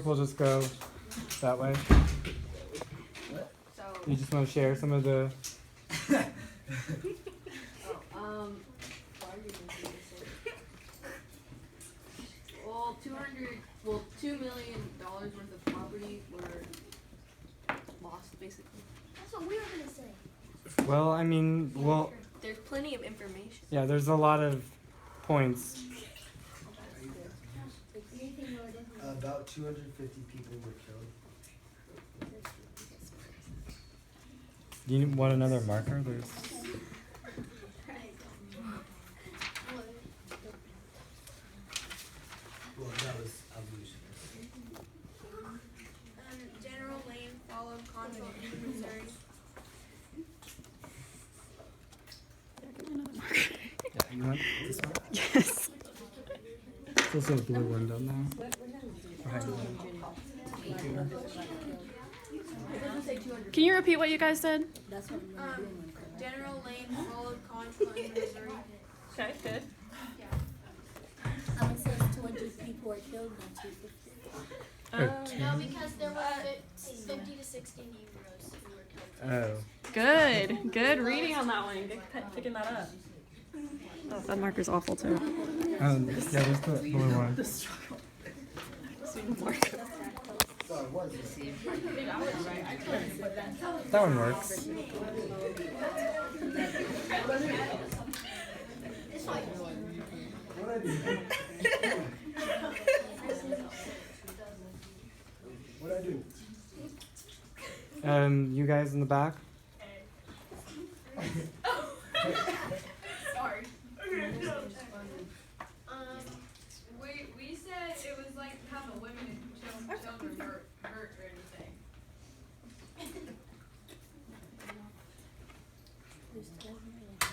we'll just go that way. So, You just want to share some of the. well, $2 million worth of property were lost, basically. That's what we were gonna say. Well, I mean, well, There's plenty of information. yeah, there's a lot of points. About 250 people were killed. Do you want another marker? There's. Well, that was evolutionist. General Lane followed Concho in Missouri. You want this one? Yes. There's also a blue one down there. Behind Can you repeat what you guys said? General Lane followed Concho in Missouri. Okay, good. It says 200 people were killed, not 250. No, because there were 50 to 60 Negroes who were killed. Oh. Good. Good reading on that one. Good picking that up. Oh, that marker's awful too. Yeah, there's the blue one. The struggle. That one works. What'd I do? You guys in the back? Sorry. We said it was like how the women and children were hurt or anything.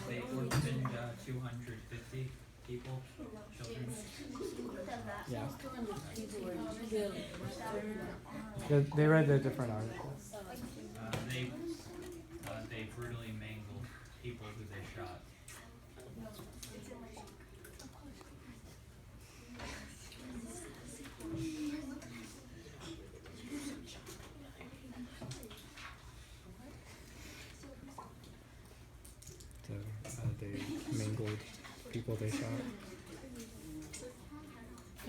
They orphaned 250 people, children. Yeah. They read the different articles. They brutally mangled people who they shot. They mangled people they shot.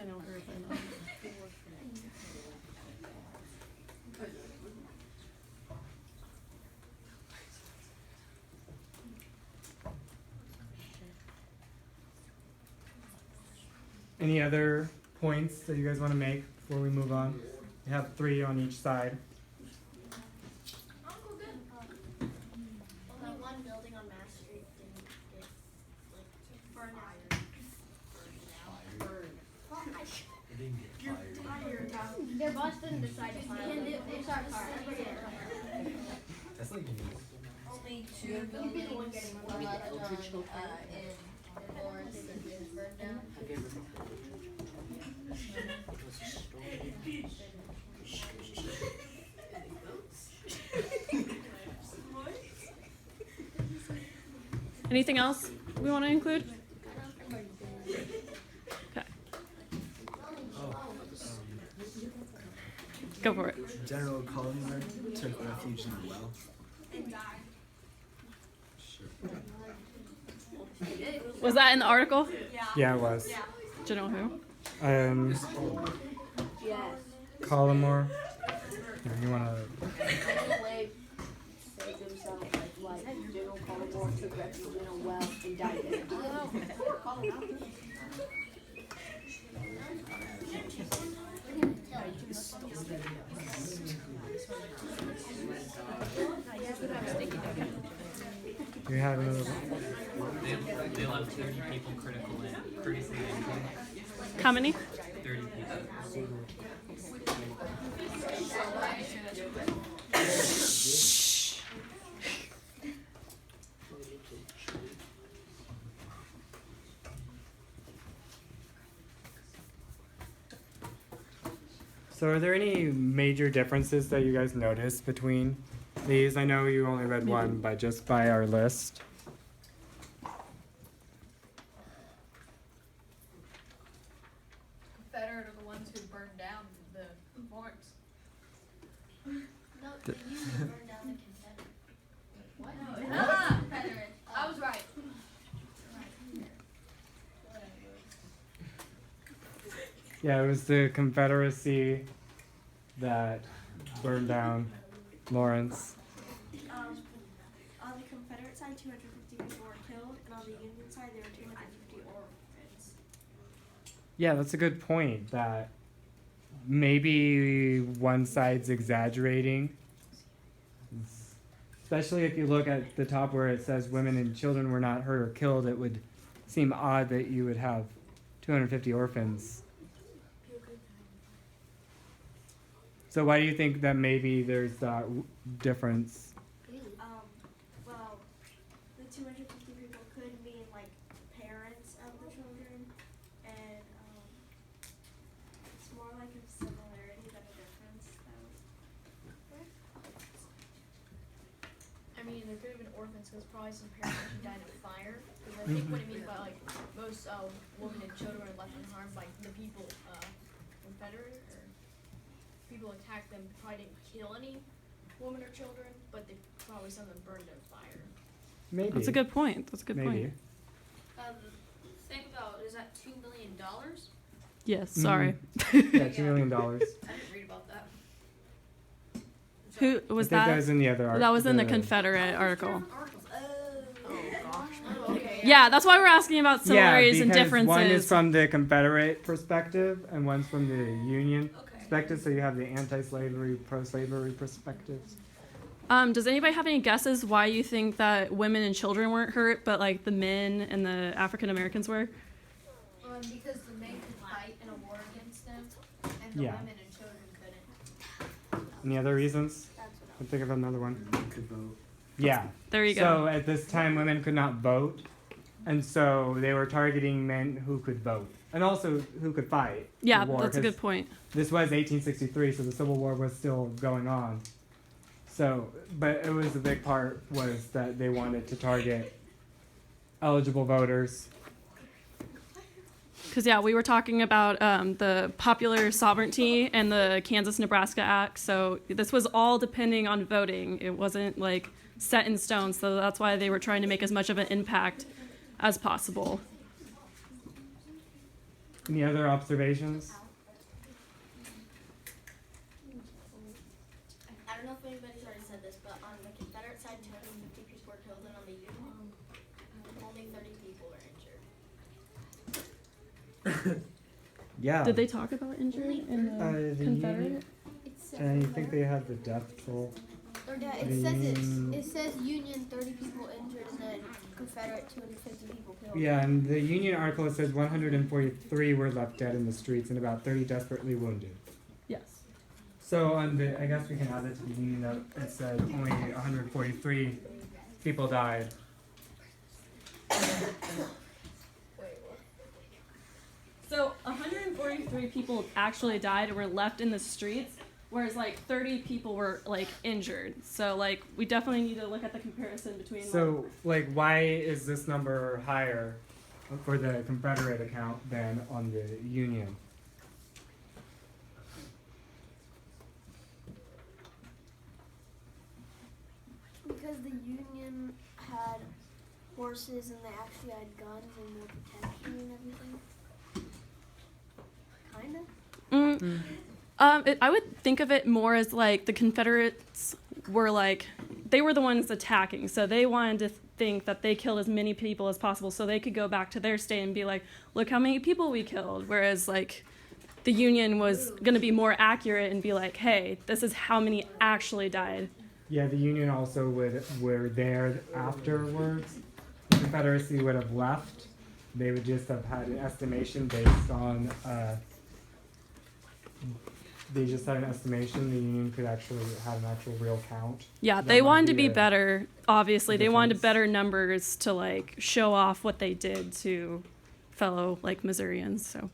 I know her. Any other points that you guys want to make before we move on? We have 3 on each side. Only one building on Mass Street didn't get burned out. It didn't get fired. Their boss didn't decide to fire them. They start firing. That's like news. Only 2 buildings were left in Lawrence that been burned down. Anything else we want to include? Okay. Go for it. General Collier took refuge in a well. And died. Was that in the article? Yeah, it was. Do you know who? Yes. Collimore. You want to. Anyway, saved himself like General Collimore took refuge in a well and died there. You have another one? They left 30 people critically injured. How many? 30 people. So are there any major differences that you guys noticed between these? I know you only read one, but just by our list. Confederate are the ones who burned down the farm. Yeah, it was the Confederacy that burned down Lawrence. On the Confederate side, 250 people were killed, and on the Union side, there were 250 orphans. Yeah, that's a good point. That maybe one side's exaggerating. Especially if you look at the top where it says women and children were not hurt or killed, it would seem odd that you would have 250 orphans. So why do you think that maybe there's that difference? Well, the 250 people could mean like parents of the children, and it's more like a similarity than a difference. I mean, there could have been orphans because probably some parents actually died in fire. Because I think what it means by like most women and children were left unharmed by the people, Confederate or people attacked them. Probably didn't kill any women or children, but they probably some of them burned in fire. Maybe. That's a good point. That's a good Maybe. point. Think about, is that $2 million? Yes, sorry. Yeah, $2 million. I I didn't read about that. Who was think that that? was in the other article. That was in the Confederate article. Oh gosh. Okay. Yeah, that's why we're asking about similarities and because differences. one is from the Confederate perspective and one's from the Union perspective, so you have the anti-slavery, pro-slavery perspectives. Does anybody have any guesses why you think that women and children weren't hurt, but like the men and the African Americans were? Because the men could fight in a war against them, and the Yeah. women and children couldn't. Any other reasons? I'll think of another one. You could vote. Yeah. There you So go. at this time, women could not vote, and so they were targeting men who could vote and also who could fight. Yeah, the war, that's a 'cause good point. This was 1863, so the Civil War was still going on. So, but it was a big part was that they wanted to target eligible voters. Because, yeah, we were talking about the popular sovereignty and the Kansas-Nebraska Act. So this was all depending on voting. It wasn't, like, set in stone. So that's why they were trying to make as much of an impact as possible. Any other observations? I don't know if anybody's already said this, but on the Confederate side, 250 people were killed, and on the Union, only 30 people were injured. Yeah. Did they talk about injury in the the Confederate? Union, and I think they had the death toll. Yeah, it says it says Union 30 people injured, and then Confederate 250 people killed. Yeah, and the Union article it says 143 were left dead in the streets and about 30 desperately wounded. Yes. So on the, I guess we can add it to the Union note. It said only 143 people died. So 143 people actually died and were left in the streets, whereas like 30 people were like injured. So like we definitely need to look at the comparison between. So like why is this number higher for the Confederate account than on the Union? Because the Union had horses and they actually had guns and more protection and everything. Kinda. I would think of it more as like the Confederates were like, they were the ones attacking. So they wanted to think that they killed as many people as possible so they could go back to their state and be like, look how many people we killed. Whereas like the Union was going to be more accurate and be like, hey, this is how many actually died. Yeah, the Union also were there afterwards. The Confederacy would have left. They would just have had an estimation based on. They just had an estimation. The Union could actually have an actual real count. Yeah, That they might wanted to be a better. Obviously, they wanted difference. better numbers to like show off what they did to fellow like Missourians. So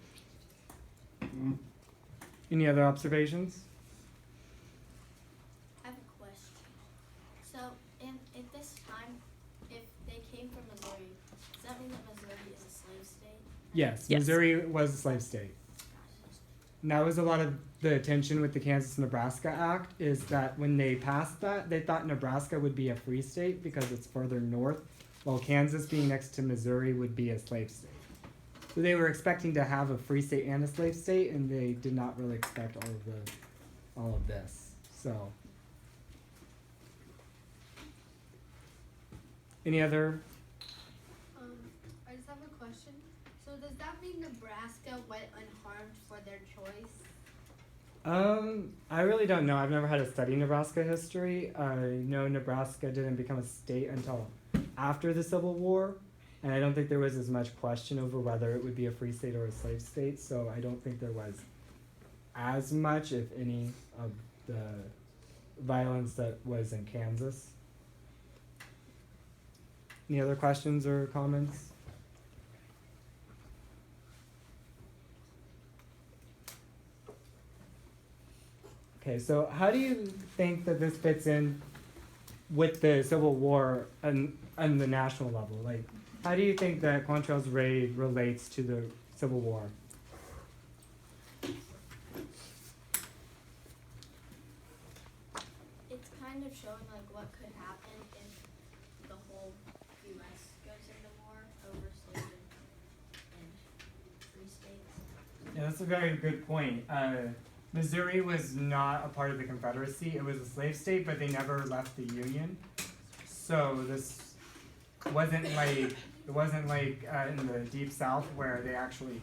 Any other observations? I have a question. So, in this time, if they came from Missouri, does that mean that Missouri is a slave state? Yes, Yes. Missouri was a slave state. And that was a lot of the tension with the Kansas-Nebraska Act is that when they passed that, they thought Nebraska would be a free state because it's further north, while Kansas being next to Missouri would be a slave state. So they were expecting to have a free state and a slave state, and they did not really expect all of this. So, any other? I just have a question. So does that mean Nebraska went unharmed for their choice? I really don't know. I've never had to study Nebraska history. I know Nebraska didn't become a state until after the Civil War, and I don't think there was as much question over whether it would be a free state or a slave state, so I don't think there was as much, if any, of the violence that was in Kansas. Any other questions or comments? Okay, so how do you think that this fits in with the Civil War and the national level? Like, how do you think that Quantrell's raid relates to the Civil War? It's kind of showing like what could happen if the whole U.S. goes into war over slave and free states. Yeah, that's a very good point. Missouri was not a part of the Confederacy. It was a slave state, but they never left the Union. So this wasn't like in the Deep South where they actually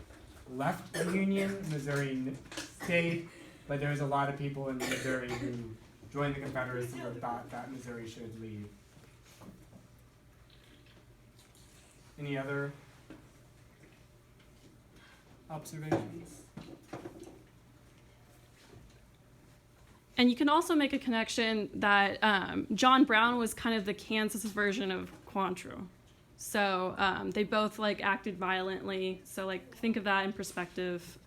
left the Union. Missouri stayed, but there was a lot of people in Missouri who joined the Confederacy or thought that Missouri should leave. Any other observations? And you can also make a connection that John Brown was kind of the Kansas version of Quantrill. So they both like acted violently. So like think of that in perspective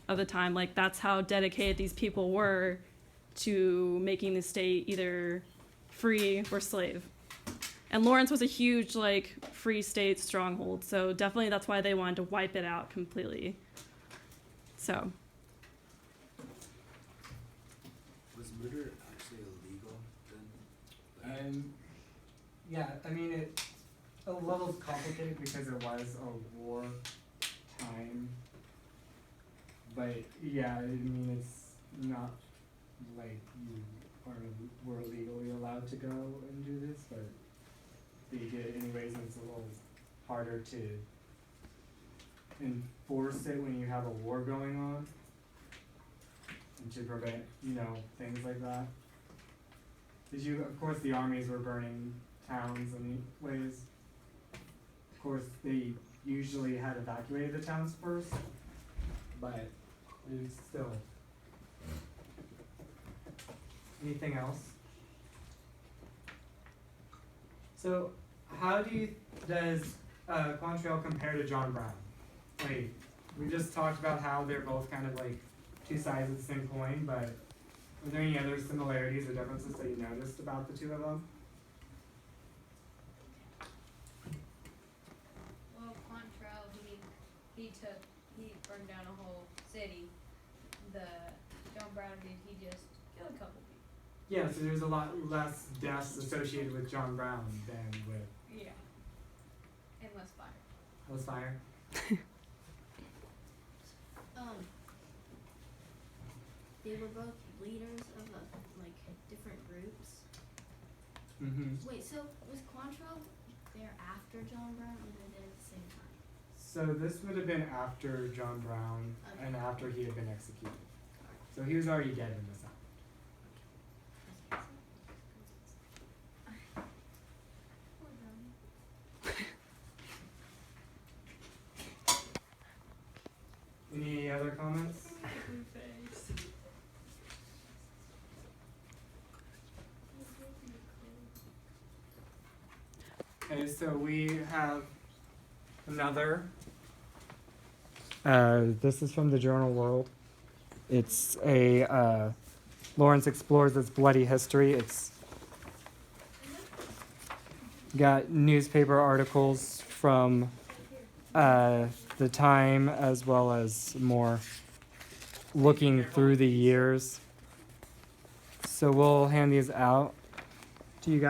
of the time. Like that's how dedicated these people were to making the state either free or slave. And Lawrence was a huge like free state stronghold. So definitely that's why they wanted to wipe it out completely. So. Was murder actually illegal then? Yeah, I mean it's a little complicated because it was a war time. But yeah, I mean it's not like you were legally allowed to go and do this, but they did it anyways, and it's a little harder to enforce it when you have a war going on. And to prevent, things like that. Of course, the armies were burning towns anyways. Of course, they usually had evacuated the towns first, but it's still. Anything else? So, how does Quantrill compare to John Brown? Like, we just talked about how they're both kind of like two sides of the same coin, but are there any other similarities or differences that you noticed about the two of them? Well, Quantrell, he burned down a whole city. The John Brown dude, he just killed a couple people. Yeah, so there's a lot less deaths associated with John Brown than with Yeah. And less fire. Less fire. They were both leaders of like different groups. Mm-hmm. Wait, so was Quantrill there after John Brown, or were they at the same time? So this would have been after John Brown and after he had been executed. So he was already dead in this act. Any other comments? Okay, so we have another. This is from the Journal World. It's a Lawrence explores its bloody history. It's got newspaper articles from the time as well as more looking through the years. So we'll hand these out to you guys.